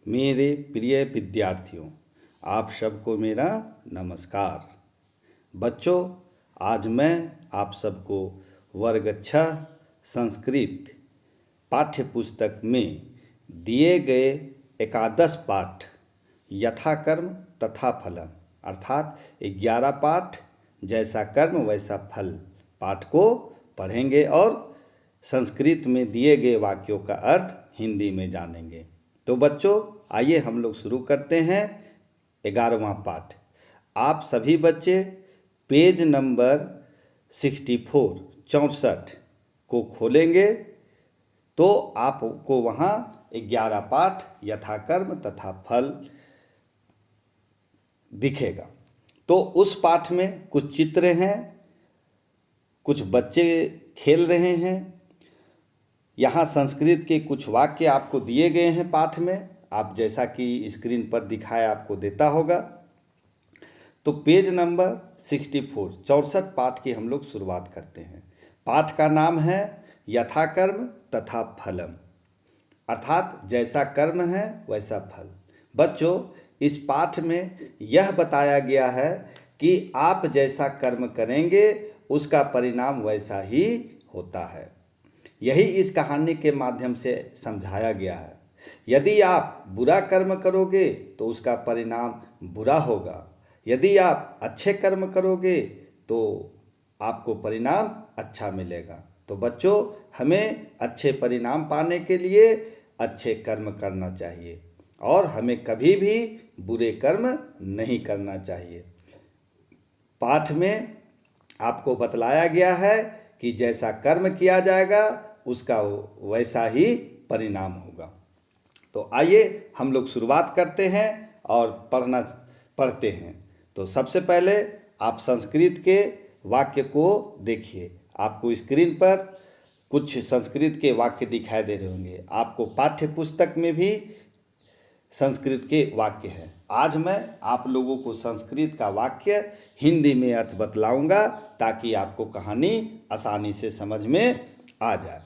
मेरे प्रिय विद्यार्थियों, आप सबको मेरा नमस्कार। बच्चों, आज मैं आप सबको वर्ग 6 संस्कृत पाठ्य पुस्तक में दिए गए एकादश पाठ यथाकर्म तथा फलम अर्थात 11 पाठ जैसा कर्म वैसा फल पाठ को पढ़ेंगे और संस्कृत में दिए गए वाक्यों का अर्थ हिंदी में जानेंगे। तो बच्चों, आइए हम लोग शुरू करते हैं 11वां पाठ। आप सभी बच्चे पेज नंबर 64 को खोलेंगे तो आपको वहाँ 11 पाठ यथाकर्म तथा फल दिखेगा। तो उस पाठ में कुछ चित्र हैं, कुछ बच्चे खेल रहे हैं। यहाँ संस्कृत के कुछ वाक्य आपको दिए गए हैं पाठ में, आप जैसा कि स्क्रीन पर दिखाया आपको देता होगा। तो पेज नंबर 64 पाठ की हम लोग शुरुआत करते हैं। पाठ का नाम है यथाकर्म तथा फलम अर्थात जैसा कर्म है वैसा फल। बच्चों, इस पाठ में यह बताया गया है कि आप जैसा कर्म करेंगे उसका परिणाम वैसा ही होता है। यही इस कहानी के माध्यम से समझाया गया है। यदि आप बुरा कर्म करोगे तो उसका परिणाम बुरा होगा, यदि आप अच्छे कर्म करोगे तो आपको परिणाम अच्छा मिलेगा। तो बच्चों, हमें अच्छे परिणाम पाने के लिए अच्छे कर्म करना चाहिए और हमें कभी भी बुरे कर्म नहीं करना चाहिए। पाठ में आपको बतलाया गया है कि जैसा कर्म किया जाएगा उसका वैसा ही परिणाम होगा। तो आइए हम लोग शुरुआत करते हैं और पढ़ते हैं। तो सबसे पहले आप संस्कृत के वाक्य को देखिए। आपको स्क्रीन पर कुछ संस्कृत के वाक्य दिखाई दे रहे होंगे। आपको पाठ्य पुस्तक में भी संस्कृत के वाक्य हैं। आज मैं आप लोगों को संस्कृत का वाक्य हिंदी में अर्थ बतलाऊंगा ताकि आपको कहानी आसानी से समझ में आ जाए।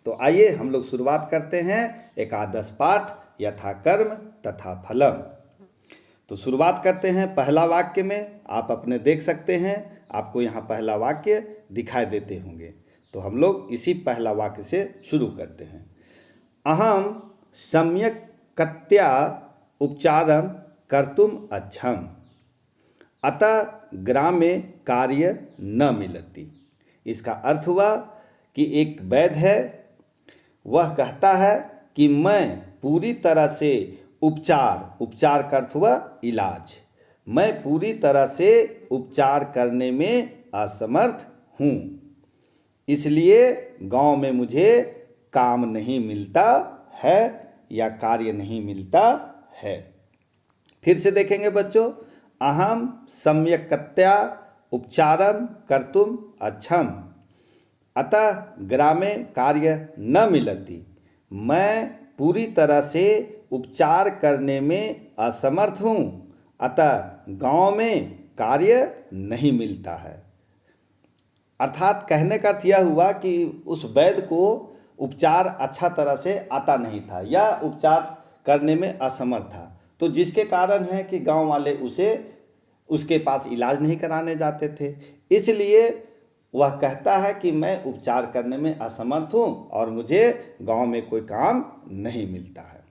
तो आइए हम लोग शुरुआत करते हैं एकादश पाठ यथाकर्म तथा फलम। तो शुरुआत करते हैं पहला वाक्य में। आप अपने देख सकते हैं, आपको यहाँ पहला वाक्य दिखाई देते होंगे। तो हम लोग इसी पहला वाक्य से शुरू करते हैं। अहम सम्यक कत्या उपचारम कर्तुम अच्छम अतः ग्रामे कार्य न मिलती। इसका अर्थ हुआ कि एक वैद्य है, वह कहता है कि मैं पूरी तरह से उपचार का अर्थ हुआ इलाज, मैं पूरी तरह से उपचार करने में असमर्थ हूँ, इसलिए गांव में मुझे काम नहीं मिलता है या कार्य नहीं मिलता है। फिर से देखेंगे बच्चों, अहम सम्यक्तया उपचारम कर्तुम अच्छम अतः ग्रामे कार्य न मिलती। मैं पूरी तरह से उपचार करने में असमर्थ हूँ, अतः गांव में कार्य नहीं मिलता है। अर्थात कहने का अर्थ यह हुआ कि उस वैद्य को उपचार अच्छा तरह से आता नहीं था या उपचार करने में असमर्थ था, तो जिसके कारण है कि गांव वाले उसके पास इलाज नहीं कराने जाते थे। इसलिए वह कहता है कि मैं उपचार करने में असमर्थ हूँ और मुझे गांव में कोई काम नहीं मिलता है।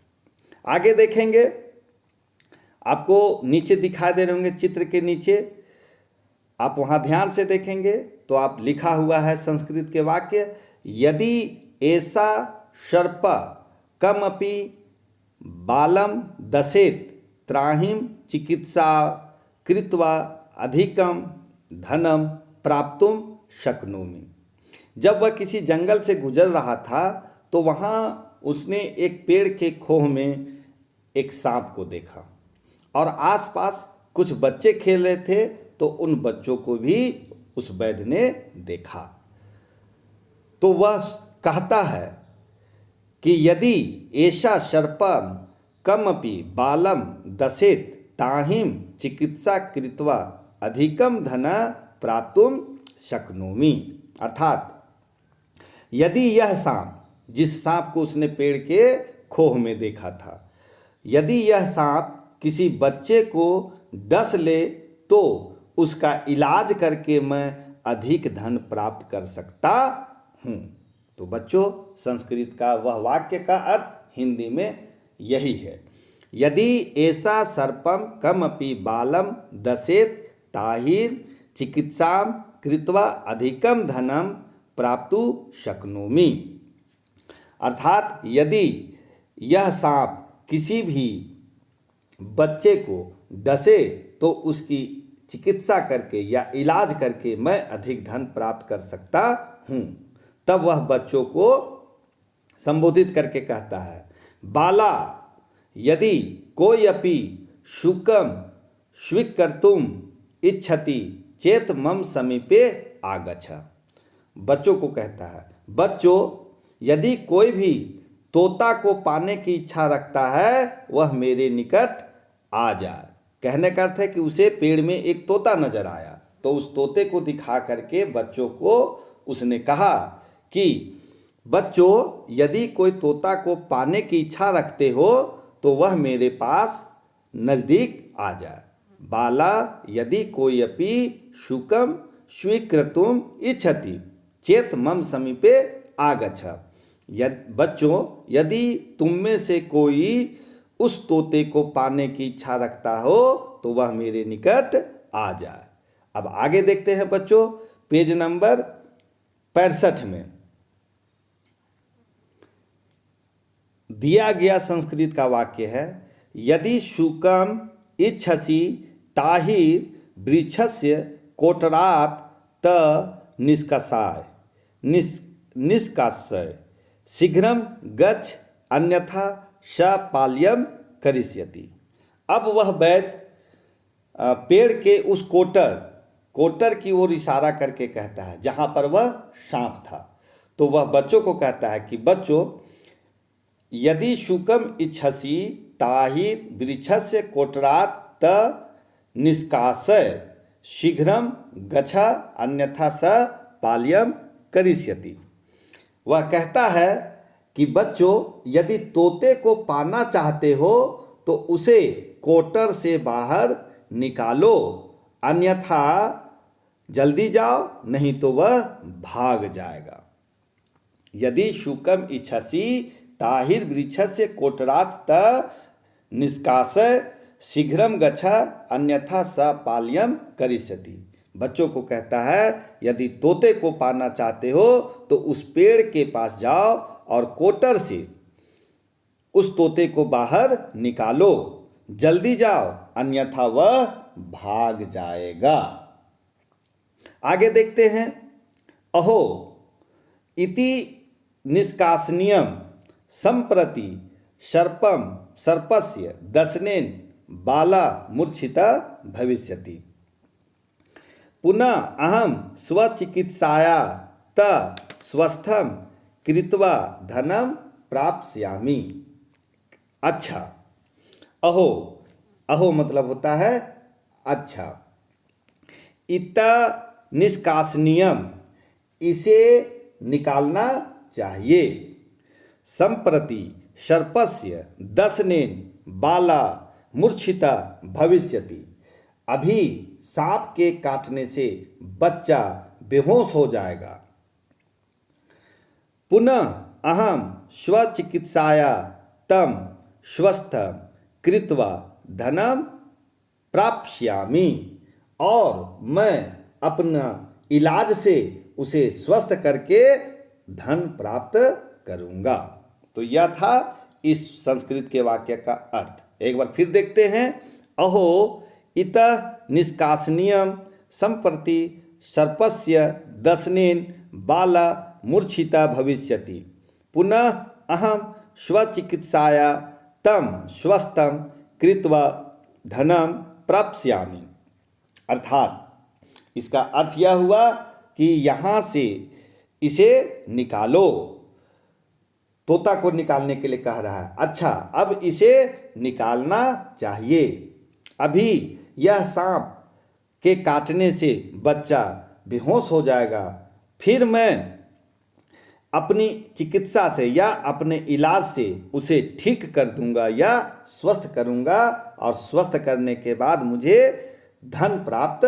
आगे देखेंगे, आपको नीचे दिखाई दे रहे होंगे चित्र के नीचे, आप वहाँ ध्यान से देखेंगे तो आप लिखा हुआ है संस्कृत के वाक्य, यदि ऐसा सर्प कमपि बालम दशेत त्राहिम चिकित्सा कृत्वा अधिकम धनम प्राप्तुम शक्नोमि। जब वह किसी जंगल से गुजर रहा था तो वहाँ उसने एक पेड़ के खोह में एक सांप को देखा और आसपास कुछ बच्चे खेल रहे थे, तो उन बच्चों को भी उस वैद्य ने देखा। तो वह कहता है कि यदि ऐसा सर्पम कमपि बालम दशेत ताहिम चिकित्सा कृत्वा अधिकम धन प्राप्तुम शक्नोमि। अर्थात यदि यह सांप, जिस सांप को उसने पेड़ के खोह में देखा था, यदि यह सांप किसी बच्चे को डस ले तो उसका इलाज करके मैं अधिक धन प्राप्त कर सकता हूँ। तो बच्चों, संस्कृत का वह वाक्य का अर्थ हिंदी में यही है। यदि ऐसा सर्पम कमपि बालम दशेत ताहिर चिकित्सां कृत्वा अधिकम धनम प्राप्तु शक्नोमि। अर्थात यदि यह सांप किसी भी बच्चे को डसे तो उसकी चिकित्सा करके या इलाज करके मैं अधिक धन प्राप्त कर सकता हूँ। तब वह बच्चों को संबोधित करके कहता है, बाला यदि कोई अपि शुकम स्वीकर्तुम इच्छति चेत मम समीपे आगच्छ। बच्चों को कहता है, बच्चों यदि कोई भी तोता को पाने की इच्छा रखता है वह मेरे निकट आ जाए। कहने का अर्थ है कि उसे पेड़ में एक तोता नजर आया तो उस तोते को दिखा करके बच्चों को उसने कहा कि बच्चों यदि कोई तोता को पाने की इच्छा रखते हो तो वह मेरे पास नज़दीक आ जाए। बाला यदि कोई अपि शुकम स्वीकृतुम इच्छति चेत मम समीपे आगच्छ। बच्चों यदि तुम में से कोई उस तोते को पाने की इच्छा रखता हो तो वह मेरे निकट आ जाए। अब आगे देखते हैं बच्चों, पेज नंबर 65 में दिया गया संस्कृत का वाक्य है, यदि शुकम इच्छसि ताहिर वृक्षस्य कोटरात् त निष्कासाय निष्कासय शीघ्रम गच्छ अन्यथा स पाल्यम करिष्यति। अब वह वैद्य पेड़ के उस कोटर की ओर इशारा करके कहता है जहाँ पर वह सांप था। तो वह बच्चों को कहता है कि बच्चों यदि शुकम इच्छसि ताहिर वृक्षस्य कोटरात् त निष्कासय शीघ्रम गच्छ अन्यथा स पाल्यम करिष्यति। वह कहता है कि बच्चों यदि तोते को पाना चाहते हो तो उसे कोटर से बाहर निकालो, अन्यथा जल्दी जाओ नहीं तो वह भाग जाएगा। यदि शुकम इच्छसि ताहिर वृक्षस्य कोटरात् त निष्कासय शीघ्रम गच्छ अन्यथा स पाल्यम करिष्यति। बच्चों को कहता है यदि तोते को पाना चाहते हो तो उस पेड़ के पास जाओ और कोटर से उस तोते को बाहर निकालो, जल्दी जाओ अन्यथा वह भाग जाएगा। आगे देखते हैं, अहो इति निष्कासनीयम संप्रति सर्पस्य दशनेन बाला मूर्छिता भविष्यति। पुनः अहम स्वचिकित्साया त स्वस्थम कृत्वा धनम प्राप्स्यामि। अच्छा, अहो मतलब होता है अच्छा। इत निष्कासनीयम इसे निकालना चाहिए। संप्रति सर्पस्य दशनेन बाला मूर्छिता भविष्यति। अभी सांप के काटने से बच्चा बेहोश हो जाएगा। पुनः अहम स्वचिकित्साया तम स्वस्थ कृत्वा धनम प्राप्स्यामि। और मैं अपना इलाज से उसे स्वस्थ करके धन प्राप्त करूँगा। तो यह था इस संस्कृत के वाक्य का अर्थ। एक बार फिर देखते हैं, अहो इतः निष्कासनीयम संप्रति सर्पस्य दशनेन बाला मूर्छिता भविष्यति। पुनः अहम स्वचिकित्साया तम स्वस्थम कृत्वा धनम प्राप्स्यामि। अर्थात इसका अर्थ यह हुआ कि यहाँ से इसे निकालो। तोता को निकालने के लिए कह रहा है। अच्छा, अब इसे निकालना चाहिए। अभी यह सांप के काटने से बच्चा बेहोश हो जाएगा। फिर मैं अपनी चिकित्सा से या अपने इलाज से उसे ठीक कर दूंगा या स्वस्थ करूंगा, और स्वस्थ करने के बाद मुझे धन प्राप्त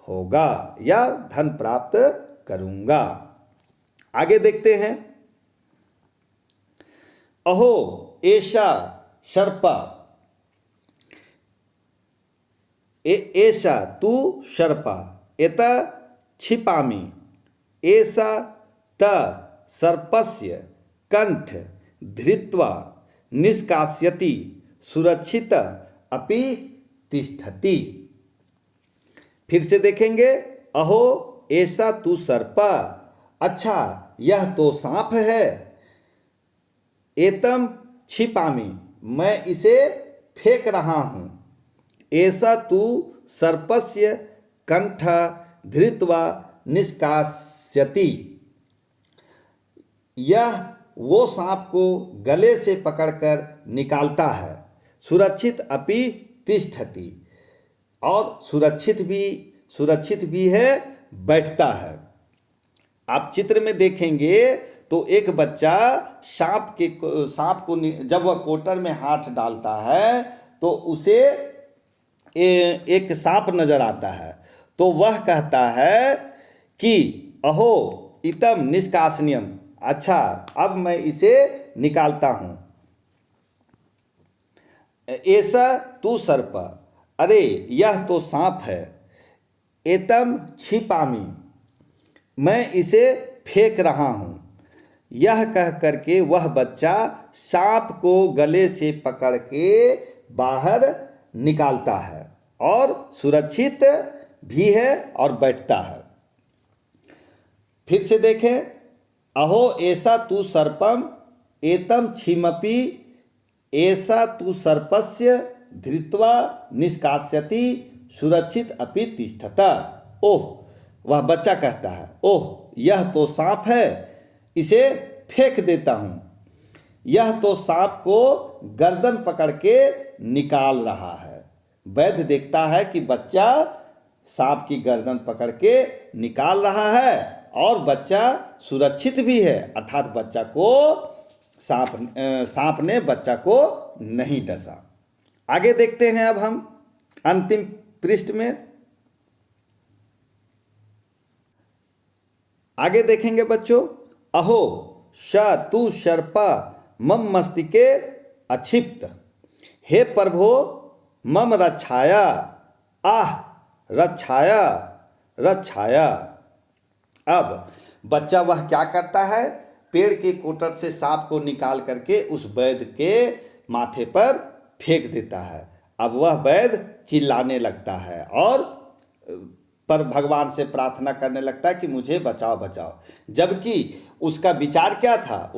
होगा या धन प्राप्त करूंगा। आगे देखते हैं। अहो एषा सर्पा, एषा तु सर्पा एत क्षिपामि, एषा त सर्पस्य कंठ धृत्वा निष्कास्यति, सुरक्षित अपि तिष्ठति। फिर से देखेंगे। अहो ऐसा तू सर्पा, अच्छा यह तो सांप है। एतम क्षिपामि, मैं इसे फेंक रहा हूँ। ऐसा तू सर्पस्य कंठ धृत्वा निष्कास्यति, यह वो सांप को गले से पकड़कर निकालता है। सुरक्षित अपि तिष्ठति, और सुरक्षित भी है, बैठता है। आप चित्र में देखेंगे तो एक बच्चा सांप को जब वह कोटर में हाथ डालता है तो उसे एक सांप नजर आता है, तो वह कहता है कि अहो इतम निष्कासनीयम, अच्छा अब मैं इसे निकालता हूं। ऐसा तू सर्प, अरे यह तो सांप है। एतम क्षिपामि, मैं इसे फेंक रहा हूं। यह कह करके वह बच्चा सांप को गले से पकड़ के बाहर निकालता है और सुरक्षित भी है और बैठता है। फिर से देखें। अहो ऐसा तू सर्पम एतम क्षिमपि, ऐसा तू सर्पस्य धृत्वा निष्कास्यति, सुरक्षित अपि तिष्ठता। ओह, वह बच्चा कहता है, ओह यह तो सांप है, इसे फेंक देता हूं। यह तो सांप को गर्दन पकड़ के निकाल रहा है। वैद्य देखता है कि बच्चा सांप की गर्दन पकड़ के निकाल रहा है और बच्चा सुरक्षित भी है, अर्थात बच्चा को सांप ने बच्चा को नहीं डसा। आगे देखते हैं अब हम अंतिम पृष्ठ में। आगे देखेंगे बच्चों। अहो श तू सर्पा मम मस्तिके अक्षिप्त, हे प्रभो मम रक्षाया, आह रक्षाया रक्षाया। अब बच्चा वह क्या करता है, पेड़ के कोटर से सांप को निकाल करके उस वैद्य के माथे पर फेंक देता है। अब वह वैद्य चिल्लाने लगता है और पर भगवान से प्रार्थना करने लगता है कि मुझे बचाओ बचाओ। जबकि उसका विचार क्या था,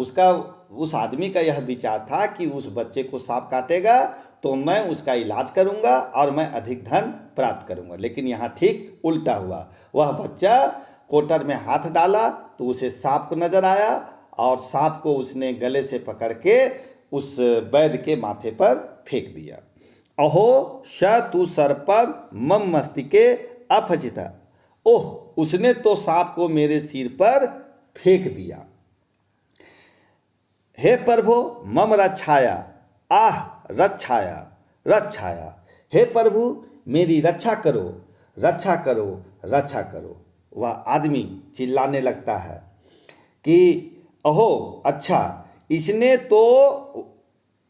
उस आदमी का यह विचार था कि उस बच्चे को सांप काटेगा तो मैं उसका इलाज करूंगा और मैं अधिक धन प्राप्त करूंगा। लेकिन यहाँ ठीक उल्टा हुआ। वह बच्चा कोटर में हाथ डाला तो उसे सांप को नजर आया और सांप को उसने गले से पकड़ के उस वैद्य के माथे पर फेंक दिया। अहो श तू सर्पम मम मस्तिके अपहजिता, ओह उसने तो सांप को मेरे सिर पर फेंक दिया। हे प्रभु मम रक्षाया, आह रक्षाया रक्षाया, हे प्रभु मेरी रक्षा करो रक्षा करो रक्षा करो। वह आदमी चिल्लाने लगता है कि अहो अच्छा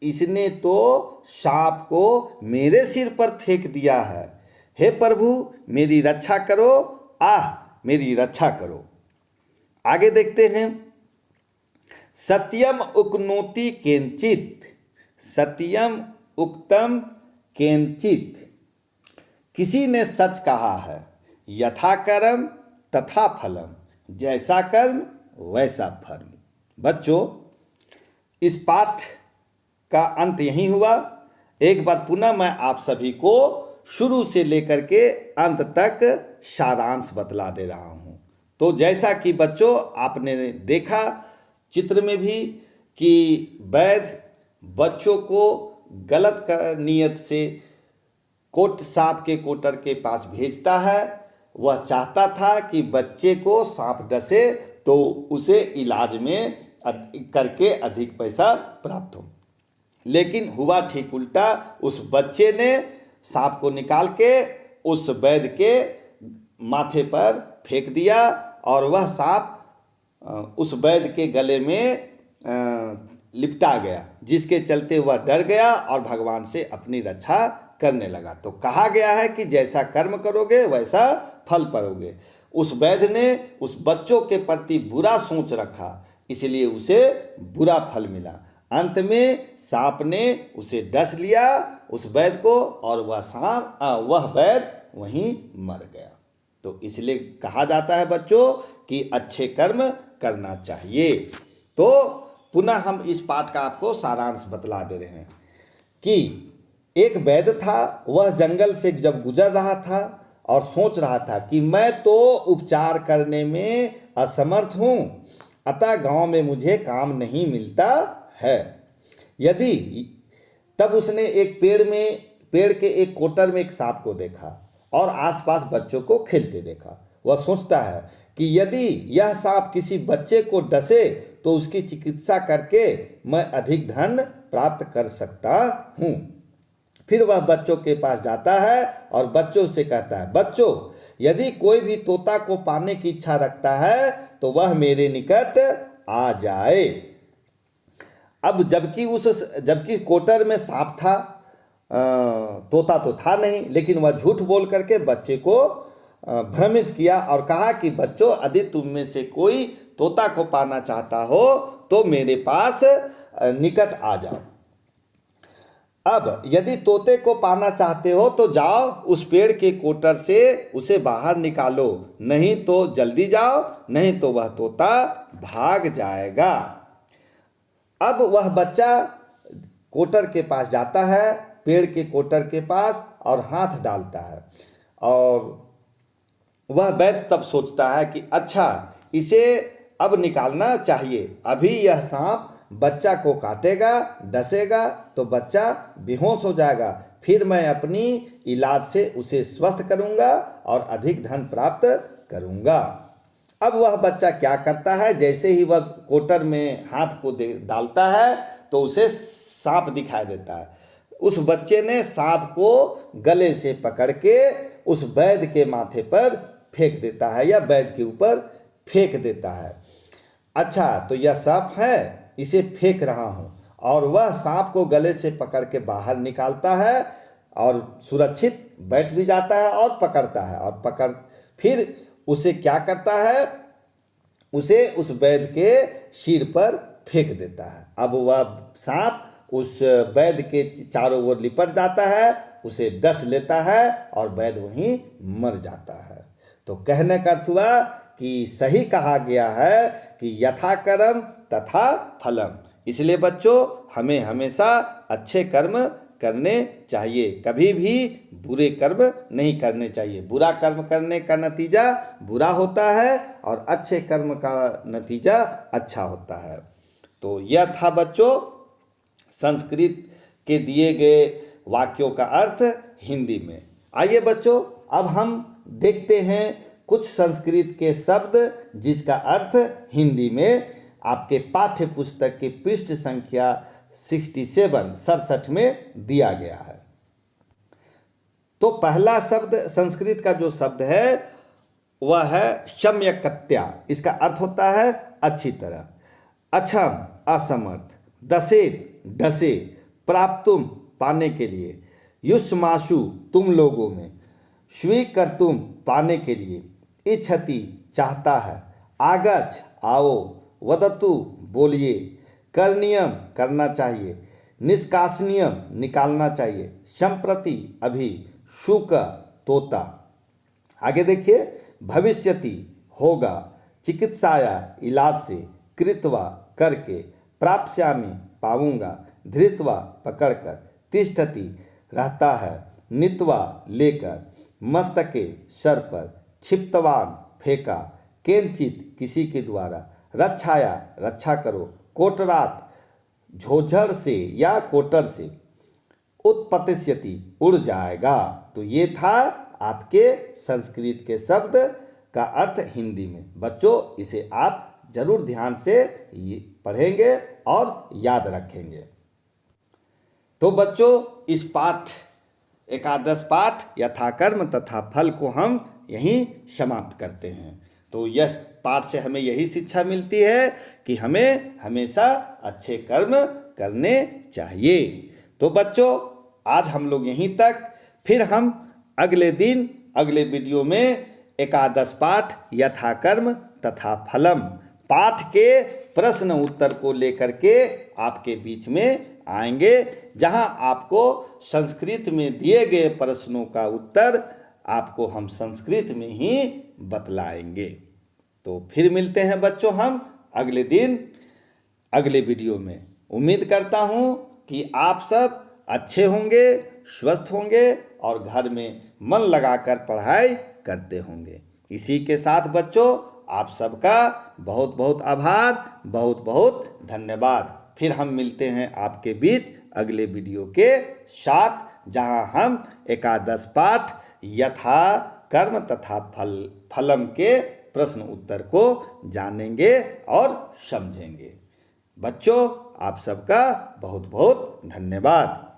इसने तो सांप को मेरे सिर पर फेंक दिया है। हे प्रभु मेरी रक्षा करो, आह मेरी रक्षा करो। आगे देखते हैं। सत्यम उक्नोति केंचित, सत्यम उक्तम केंचित, किसी ने सच कहा है। यथा कर्म तथा फलम, जैसा कर्म वैसा फल। बच्चों इस पाठ का अंत यही हुआ। एक बार पुनः मैं आप सभी को शुरू से लेकर के अंत तक सारांश बतला दे रहा हूँ। तो जैसा कि बच्चों आपने देखा चित्र में भी कि वैद्य बच्चों को गलत नीयत से सांप के कोटर के पास भेजता है। वह चाहता था कि बच्चे को सांप डसे तो उसे इलाज में करके अधिक पैसा प्राप्त हो। लेकिन हुआ ठीक उल्टा। उस बच्चे ने सांप को निकाल के उस वैद्य के माथे पर फेंक दिया और वह सांप उस वैद्य के गले में लिपटा गया, जिसके चलते वह डर गया और भगवान से अपनी रक्षा करने लगा। तो कहा गया है कि जैसा कर्म करोगे वैसा फल पाओगे। उस वैद्य ने उस बच्चों के प्रति बुरा सोच रखा, इसलिए उसे बुरा फल मिला। अंत में सांप ने उसे डस लिया उस वैद्य को, और वह वैद्य वहीं मर गया। तो इसलिए कहा जाता है बच्चों कि अच्छे कर्म करना चाहिए। तो पुनः हम इस पाठ का आपको सारांश बतला दे रहे हैं कि एक वैद्य था, वह जंगल से जब गुजर रहा था और सोच रहा था कि मैं तो उपचार करने में असमर्थ हूँ, अतः गांव में मुझे काम नहीं मिलता है। तब उसने एक पेड़ के एक कोटर में एक सांप को देखा और आसपास बच्चों को खेलते देखा। वह सोचता है कि यदि यह सांप किसी बच्चे को डसे तो उसकी चिकित्सा करके मैं अधिक धन प्राप्त कर सकता हूँ। फिर वह बच्चों के पास जाता है और बच्चों से कहता है, बच्चों, यदि कोई भी तोता को पाने की इच्छा रखता है तो वह मेरे निकट आ जाए। अब जबकि कोटर में सांप था, तोता तो था नहीं, लेकिन वह झूठ बोल करके बच्चे को भ्रमित किया और कहा कि बच्चों, यदि तुम में से कोई तोता को पाना चाहता हो तो मेरे पास निकट आ जाओ। अब यदि तोते को पाना चाहते हो तो जाओ उस पेड़ के कोटर से उसे बाहर निकालो, नहीं तो जल्दी जाओ, नहीं तो वह तोता भाग जाएगा। अब वह बच्चा कोटर के पास जाता है, पेड़ के कोटर के पास, और हाथ डालता है। और वह वैद्य तब सोचता है कि अच्छा, इसे अब निकालना चाहिए। अभी यह सांप बच्चा को काटेगा, डसेगा तो बच्चा बेहोश हो जाएगा, फिर मैं अपनी इलाज से उसे स्वस्थ करूंगा और अधिक धन प्राप्त करूंगा। अब वह बच्चा क्या करता है, जैसे ही वह कोटर में हाथ को डालता है तो उसे सांप दिखाई देता है। उस बच्चे ने सांप को गले से पकड़ के उस वैद्य के माथे पर फेंक देता है या वैद्य के ऊपर फेंक देता है। अच्छा, तो यह सांप है, इसे फेंक रहा हूँ। और वह सांप को गले से पकड़ के बाहर निकालता है और सुरक्षित बैठ भी जाता है और पकड़ता है, और फिर उसे क्या करता है, उसे उस वैद्य के सिर पर फेंक देता है। अब वह सांप उस वैद्य के चारों ओर लिपट जाता है, उसे डस लेता है और वैद्य वहीं मर जाता है। तो कहने का अर्थ हुआ कि सही कहा गया है कि यथा कर्म तथा फलम। इसलिए बच्चों, हमें हमेशा अच्छे कर्म करने चाहिए, कभी भी बुरे कर्म नहीं करने चाहिए। बुरा कर्म करने का नतीजा बुरा होता है और अच्छे कर्म का नतीजा अच्छा होता है। तो यह था बच्चों संस्कृत के दिए गए वाक्यों का अर्थ हिंदी में। आइए बच्चों, अब हम देखते हैं कुछ संस्कृत के शब्द जिसका अर्थ हिंदी में आपके पाठ्य पुस्तक की पृष्ठ संख्या 67 में दिया गया है। तो पहला शब्द संस्कृत का जो शब्द है वह है सम्यक्तया। इसका अर्थ होता है अच्छी तरह, अक्षम असमर्थ, दसेत डसे, प्राप्तुम पाने के लिए, युष्माशु तुम लोगों में, स्वीकर्तुम पाने के लिए, इच्छति चाहता है, आगच्छ आओ, वदतु बोलिए, करणीयम करना चाहिए, निष्कासनीयम निकालना चाहिए, संप्रति अभी, शुक तोता। आगे देखिए, भविष्यति होगा, चिकित्साया इलाज से, कृत्वा करके, प्राप्स्यामि पाऊंगा, धृत्वा पकड़कर, तिष्ठति रहता है, नीत्वा लेकर, मस्तके सर पर, क्षिप्तवान फेंका, केनचित किसी के द्वारा, रक्षाया रक्षा करो, कोटरात झोझर से या कोटर से, उत्पतिष्यति उड़ जाएगा। तो ये था आपके संस्कृत के शब्द का अर्थ हिंदी में। बच्चों, इसे आप जरूर ध्यान से पढ़ेंगे और याद रखेंगे। तो बच्चों, इस पाठ एकादश पाठ यथाकर्म तथा फल को हम यहीं समाप्त करते हैं। तो यह पाठ से हमें यही शिक्षा मिलती है कि हमें हमेशा अच्छे कर्म करने चाहिए। तो बच्चों, आज हम लोग यहीं तक, फिर हम अगले दिन अगले वीडियो में एकादश पाठ यथाकर्म तथा फलम पाठ के प्रश्न उत्तर को लेकर के आपके बीच में आएंगे, जहां आपको संस्कृत में दिए गए प्रश्नों का उत्तर आपको हम संस्कृत में ही बतलाएंगे। तो फिर मिलते हैं बच्चों हम अगले दिन अगले वीडियो में। उम्मीद करता हूं कि आप सब अच्छे होंगे, स्वस्थ होंगे और घर में मन लगाकर पढ़ाई करते होंगे। इसी के साथ बच्चों, आप सबका बहुत बहुत आभार, बहुत बहुत धन्यवाद। फिर हम मिलते हैं आपके बीच अगले वीडियो के साथ, जहां हम एकादश पाठ यथा कर्म तथा फलम के प्रश्न उत्तर को जानेंगे और समझेंगे। बच्चों, आप सबका बहुत बहुत धन्यवाद।